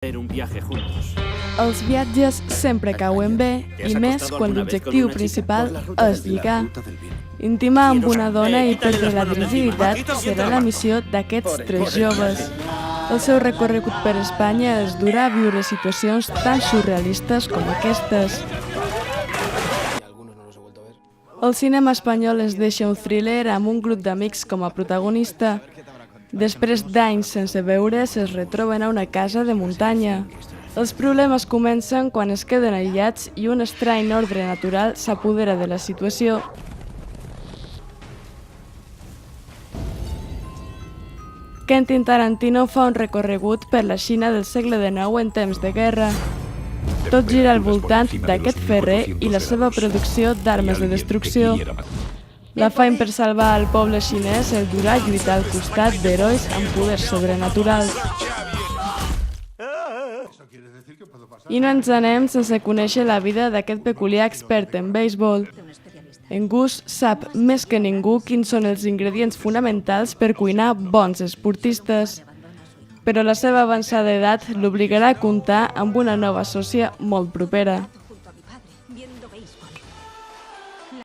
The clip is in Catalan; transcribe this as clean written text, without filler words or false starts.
un viaje juntos. Els viatges sempre cauen bé, i més quan l'objectiu principal és lligar. Intimar amb una dona i perdre la virginitat serà la missió d'aquests tres joves. El seu recorregut per Espanya els durà a viure situacions tan surrealistes com aquestes. El cinema espanyol es deixa un thriller amb un grup d'amics com a protagonista. Després d'anys sense veure's, es retroben a una casa de muntanya. Els problemes comencen quan es queden aïllats i un estrany ordre natural s'apodera de la situació. Quentin Tarantino fa un recorregut per la Xina del segle XIX en temps de guerra. Tot gira al voltant d'aquest ferrer i la seva producció d'armes de destrucció. L'afany per salvar el poble xinès el durà a lluitar al costat d'herois amb poders sobrenaturals. I no ens anem sense conèixer la vida d'aquest peculiar expert en béisbol. En Gus sap més que ningú quins són els ingredients fonamentals per cuinar bons esportistes. Però la seva avançada edat l'obligarà a comptar amb una nova sòcia molt propera.